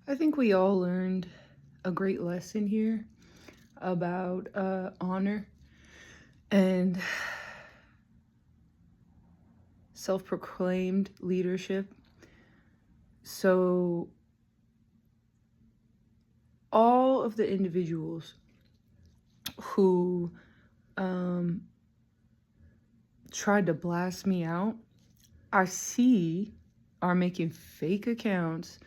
I think we all learned a great lesson here about honor and self proclaimed leadership. So, all of the individuals who um, tried to blast me out, I see are making fake accounts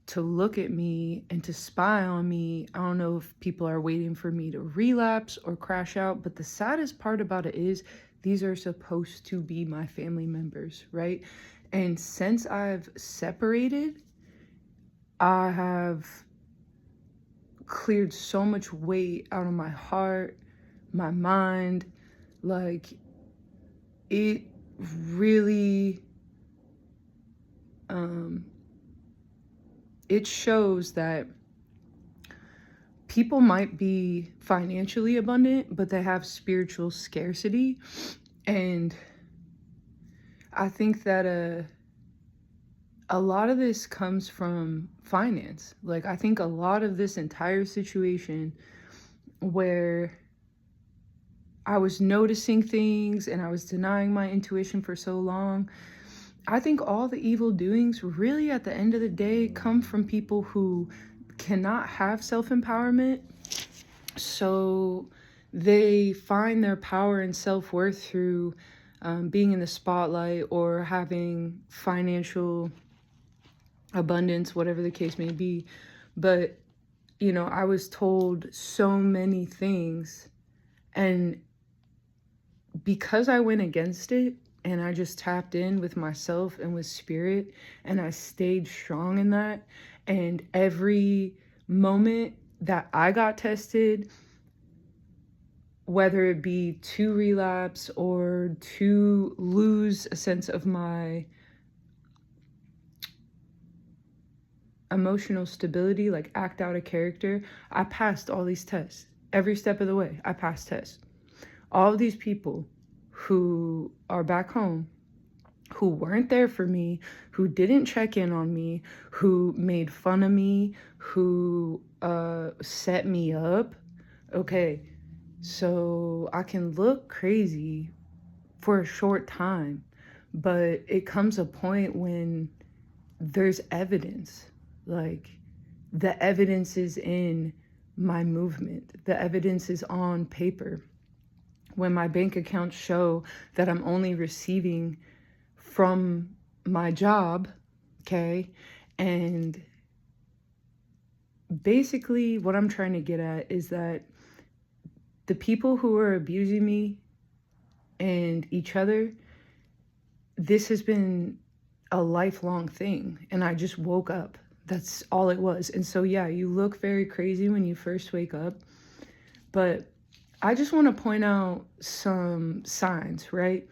to look at me and to spy on me. I don't know if people are waiting for me to relapse or crash out, but the saddest part about it is these are supposed to be my family members, right? And since I've separated, I have cleared so much weight out of my heart, my mind. Like, it really it shows that people might be financially abundant, but they have spiritual scarcity. And I think that a lot of this comes from finance. Like, I think a lot of this entire situation where I was noticing things and I was denying my intuition for so long, I think all the evil doings really at the end of the day come from people who cannot have self-empowerment. So they find their power and self-worth through being in the spotlight or having financial abundance, whatever the case may be. But, I was told so many things. And because I went against it and I just tapped in with myself and with spirit and I stayed strong in that, and every moment that I got tested, whether it be to relapse or to lose a sense of my emotional stability, like act out a character, I passed all these tests. Every step of the way, I passed tests. All of these people who are back home, who weren't there for me, who didn't check in on me, who made fun of me, who set me up. Okay, so I can look crazy for a short time, but it comes a point when there's evidence. Like, the evidence is in my movement, the evidence is on paper. When my bank accounts show that I'm only receiving from my job, okay? And basically, what I'm trying to get at is that the people who are abusing me and each other, this has been a lifelong thing. And I just woke up. That's all it was. And so, yeah, you look very crazy when you first wake up. But I just want to point out some signs, right?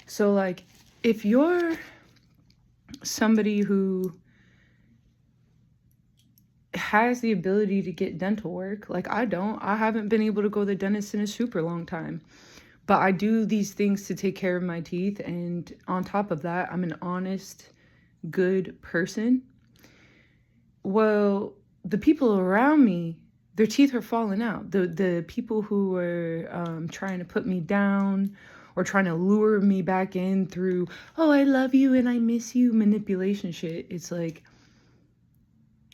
So, like, if you're somebody who has the ability to get dental work, like I don't, I haven't been able to go to the dentist in a super long time, but I do these things to take care of my teeth. And on top of that, I'm an honest, good person. Well, the people around me, their teeth are falling out. The people who were trying to put me down or trying to lure me back in through, oh, I love you and I miss you manipulation shit. It's like,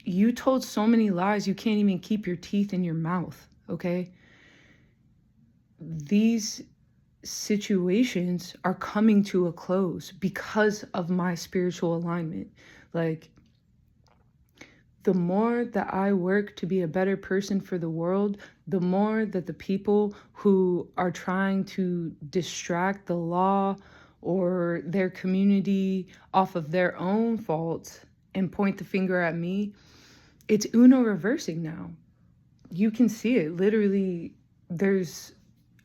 you told so many lies, you can't even keep your teeth in your mouth, okay? These situations are coming to a close because of my spiritual alignment. Like, the more that I work to be a better person for the world, the more that the people who are trying to distract the law or their community off of their own faults and point the finger at me, it's Uno reversing now. You can see it. Literally, there's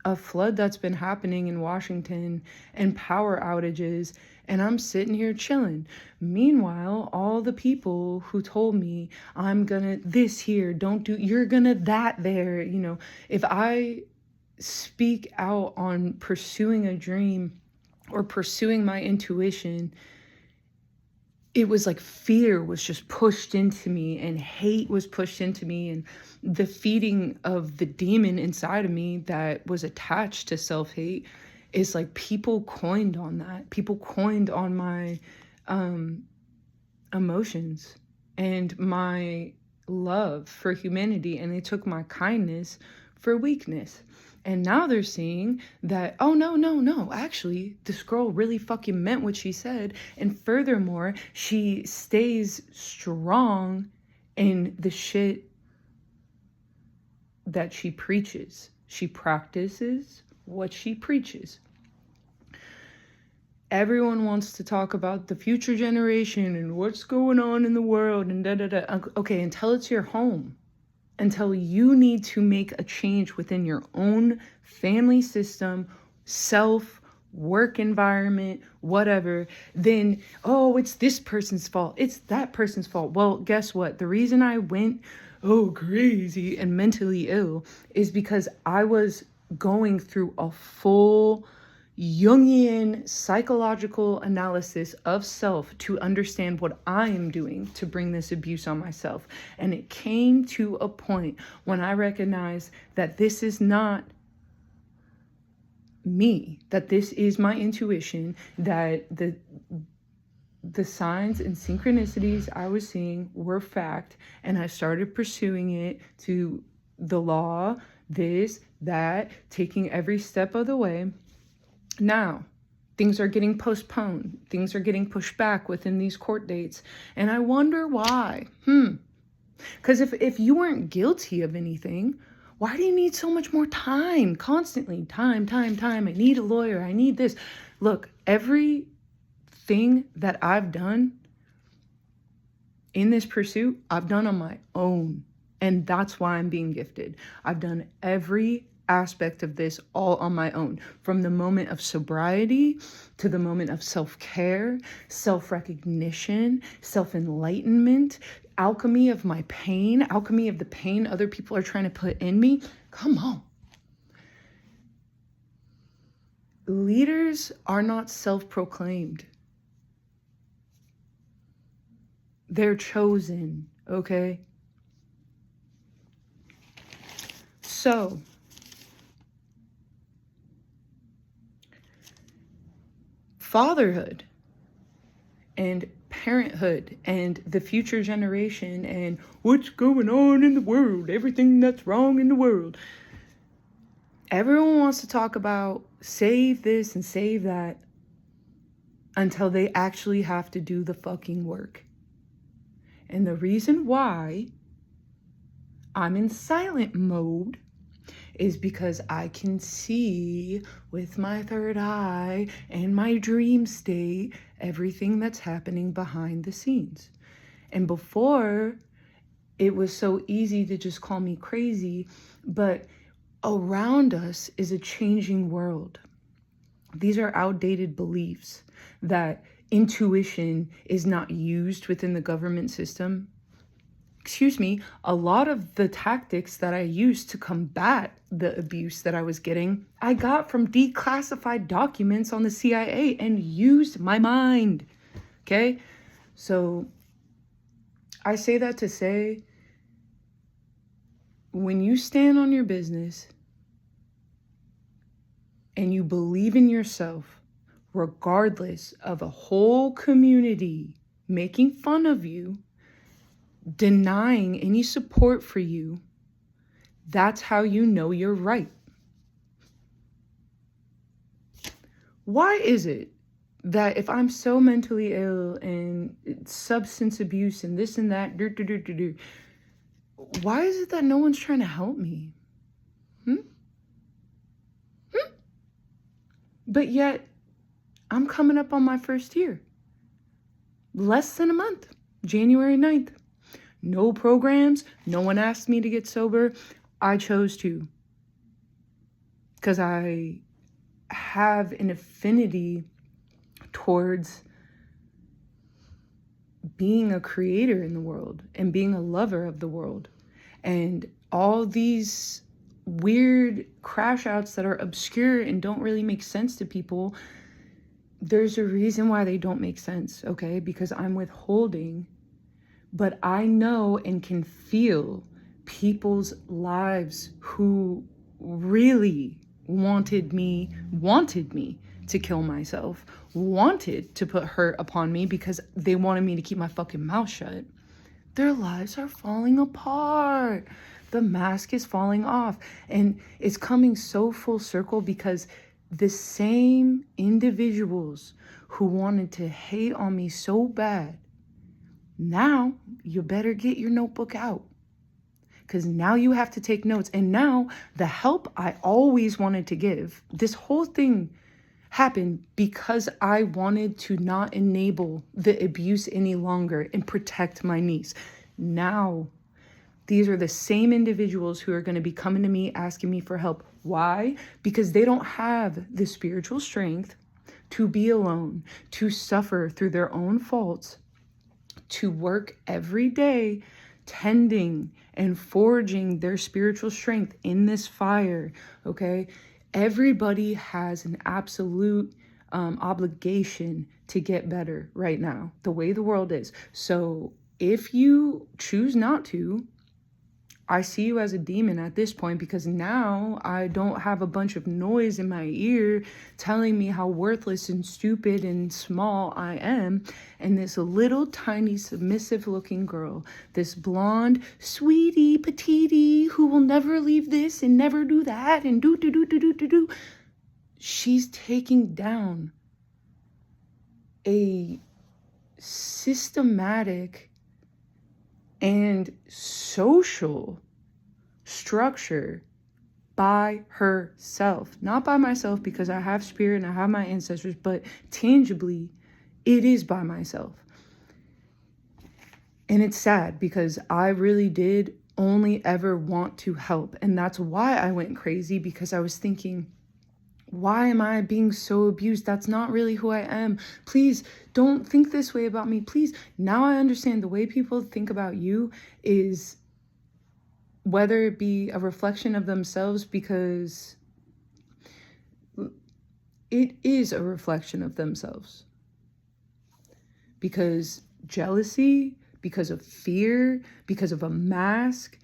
a flood that's been happening in Washington and power outages, and I'm sitting here chilling. Meanwhile, all the people who told me I'm gonna this here, don't do, you're gonna that there, if I speak out on pursuing a dream or pursuing my intuition, it was like fear was just pushed into me and hate was pushed into me, and the feeding of the demon inside of me that was attached to self-hate is like people coined on that. People coined on my emotions and my love for humanity, and they took my kindness for weakness. And now they're seeing that, oh, no, actually, this girl really fucking meant what she said. And furthermore, she stays strong in the shit that she preaches. She practices what she preaches. Everyone wants to talk about the future generation and what's going on in the world and da-da-da. Okay, until it's your home. Until you need to make a change within your own family system, self, work environment, whatever, then, oh, it's this person's fault. It's that person's fault. Well, guess what? The reason I went, crazy and mentally ill is because I was going through a full Jungian psychological analysis of self to understand what I am doing to bring this abuse on myself. And it came to a point when I recognized that this is not me, that this is my intuition, that the signs and synchronicities I was seeing were fact, and I started pursuing it to the law, this, that, taking every step of the way. Now, things are getting postponed. Things are getting pushed back within these court dates. And I wonder why. Because if you weren't guilty of anything, why do you need so much more time? Constantly, time. I need a lawyer. I need this. Look, everything that I've done in this pursuit, I've done on my own. And that's why I'm being gifted. I've done every aspect of this all on my own, from the moment of sobriety to the moment of self-care, self-recognition, self-enlightenment, alchemy of my pain, alchemy of the pain other people are trying to put in me. Come on. Leaders are not self-proclaimed. They're chosen, okay? So, fatherhood and parenthood and the future generation and what's going on in the world, everything that's wrong in the world. Everyone wants to talk about save this and save that until they actually have to do the fucking work. And the reason why I'm in silent mode is because I can see with my third eye and my dream state everything that's happening behind the scenes. And before, it was so easy to just call me crazy, but around us is a changing world. These are outdated beliefs that intuition is not used within the government system. A lot of the tactics that I used to combat the abuse that I was getting, I got from declassified documents on the CIA and used my mind. Okay? So I say that to say, when you stand on your business and you believe in yourself, regardless of a whole community making fun of you, denying any support for you, that's how you know you're right. Why is it that if I'm so mentally ill and substance abuse and this and that, why is it that no one's trying to help me? But yet, I'm coming up on my first year. Less than a month, January 9th. No programs, no one asked me to get sober. I chose to. Because I have an affinity towards being a creator in the world and being a lover of the world. And all these weird crash outs that are obscure and don't really make sense to people, there's a reason why they don't make sense, okay? Because I'm withholding, but I know and can feel people's lives who really wanted me to kill myself, wanted to put hurt upon me because they wanted me to keep my fucking mouth shut. Their lives are falling apart. The mask is falling off. And it's coming so full circle because the same individuals who wanted to hate on me so bad, now you better get your notebook out. Because now you have to take notes. And now the help I always wanted to give, this whole thing happened because I wanted to not enable the abuse any longer and protect my niece. Now, these are the same individuals who are going to be coming to me asking me for help. Why? Because they don't have the spiritual strength to be alone, to suffer through their own faults, to work every day tending and forging their spiritual strength in this fire, okay? Everybody has an absolute obligation to get better right now, the way the world is. So if you choose not to, I see you as a demon at this point, because now I don't have a bunch of noise in my ear telling me how worthless and stupid and small I am. And this little tiny submissive looking girl, this blonde, sweetie, petite, who will never leave this and never do that and do. She's taking down a systematic and social structure by herself. Not by myself, because I have spirit and I have my ancestors, but tangibly, it is by myself. And it's sad because I really did only ever want to help. And that's why I went crazy, because I was thinking, why am I being so abused? That's not really who I am. Please don't think this way about me. Please. Now I understand the way people think about you is, whether it be a reflection of themselves, because it is a reflection of themselves. Because jealousy, because of fear, because of a mask,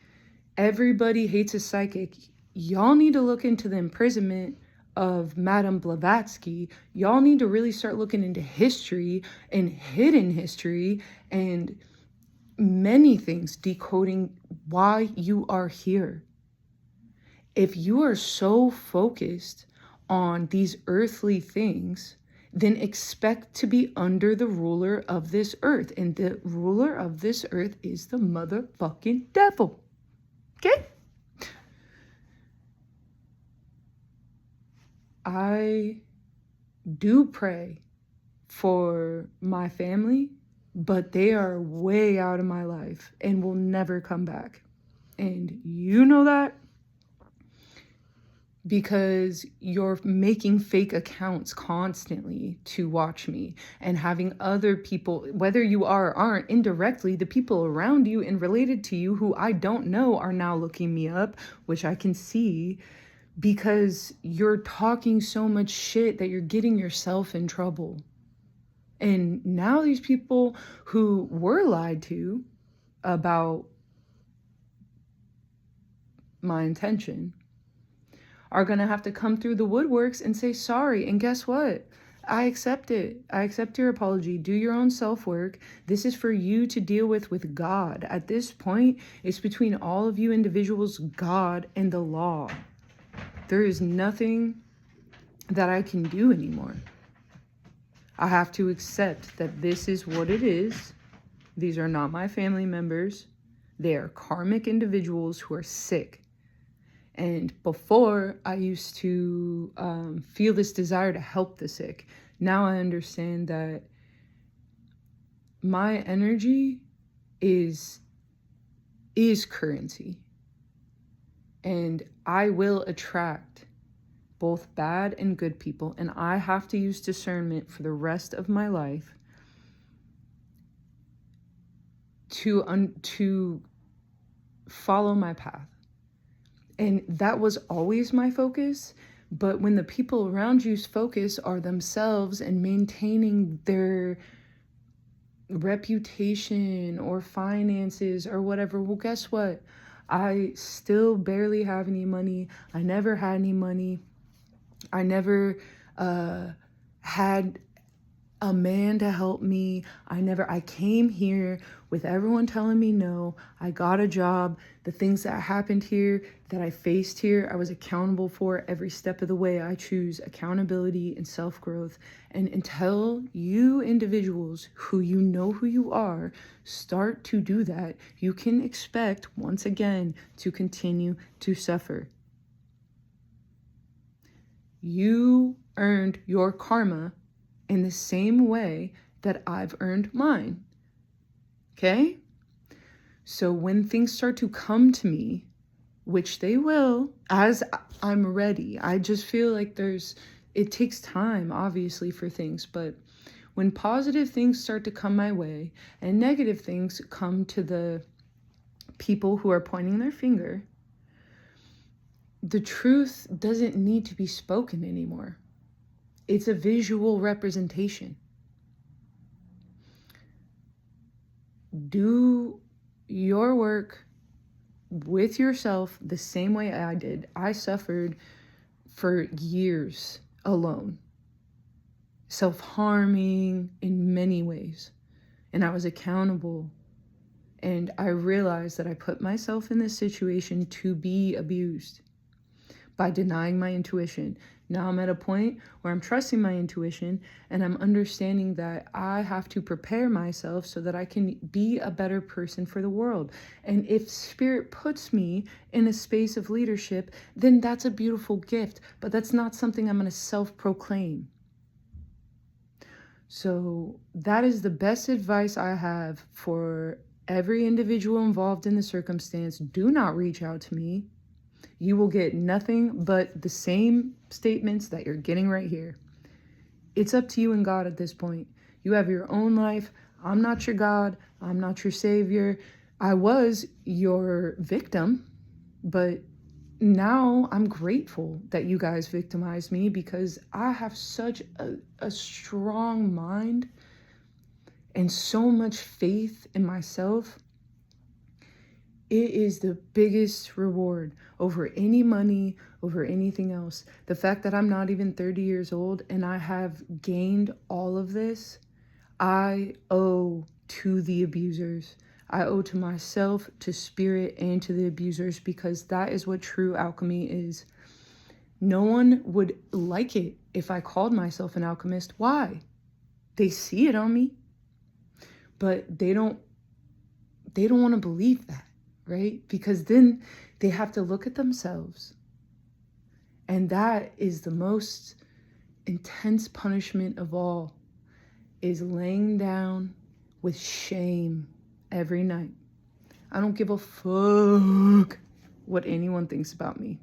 everybody hates a psychic. Y'all need to look into the imprisonment of Madame Blavatsky. Y'all need to really start looking into history and hidden history and many things, decoding why you are here. If you are so focused on these earthly things, then expect to be under the ruler of this earth. And the ruler of this earth is the motherfucking devil. Okay? I do pray for my family, but they are way out of my life and will never come back. And you know that because you're making fake accounts constantly to watch me, and having other people, whether you are or aren't, indirectly, the people around you and related to you who I don't know are now looking me up, which I can see, because you're talking so much shit that you're getting yourself in trouble. And now these people who were lied to about my intention are going to have to come through the woodworks and say sorry. And guess what? I accept it. I accept your apology. Do your own self-work. This is for you to deal with God. At this point, it's between all of you individuals, God, and the law. There is nothing that I can do anymore. I have to accept that this is what it is. These are not my family members. They are karmic individuals who are sick. And before, I used to feel this desire to help the sick. Now I understand that my energy is currency. And I will attract both bad and good people. And I have to use discernment for the rest of my life to follow my path. And that was always my focus, But when the people around you's focus are themselves and maintaining their reputation or finances or whatever, well, guess what? I still barely have any money. I never had any money. I never had a man to help me. I came here with everyone telling me no. I got a job. The things that happened here, that I faced here, I was accountable for every step of the way. I choose accountability and self-growth. And until you individuals who you know who you are start to do that, you can expect, once again, to continue to suffer. You earned your karma in the same way that I've earned mine. Okay? So when things start to come to me, which they will, as I'm ready, I just feel like it takes time, obviously, for things, but when positive things start to come my way and negative things come to the people who are pointing their finger, the truth doesn't need to be spoken anymore. It's a visual representation. Do your work with yourself the same way I did. I suffered for years alone, self-harming in many ways, and I was accountable. And I realized that I put myself in this situation to be abused by denying my intuition. Now I'm at a point where I'm trusting my intuition and I'm understanding that I have to prepare myself so that I can be a better person for the world. And if spirit puts me in a space of leadership, then that's a beautiful gift, but that's not something I'm going to self-proclaim. So that is the best advice I have for every individual involved in the circumstance. Do not reach out to me. You will get nothing but the same statements that you're getting right here. It's up to you and God at this point. You have your own life. I'm not your God. I'm not your savior. I was your victim, but now I'm grateful that you guys victimized me because I have such a strong mind and so much faith in myself. It is the biggest reward over any money, over anything else. The fact that I'm not even 30 years old and I have gained all of this, I owe to the abusers. I owe to myself, to spirit, and to the abusers, because that is what true alchemy is. No one would like it if I called myself an alchemist. Why? They see it on me, but they don't want to believe that. Right? Because then they have to look at themselves. And that is the most intense punishment of all, is laying down with shame every night. I don't give a fuck what anyone thinks about me.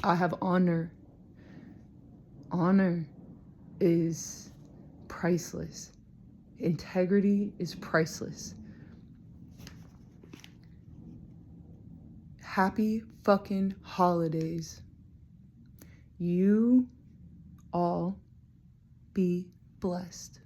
I have honor. Honor is priceless. Integrity is priceless. Happy fucking holidays. You all be blessed.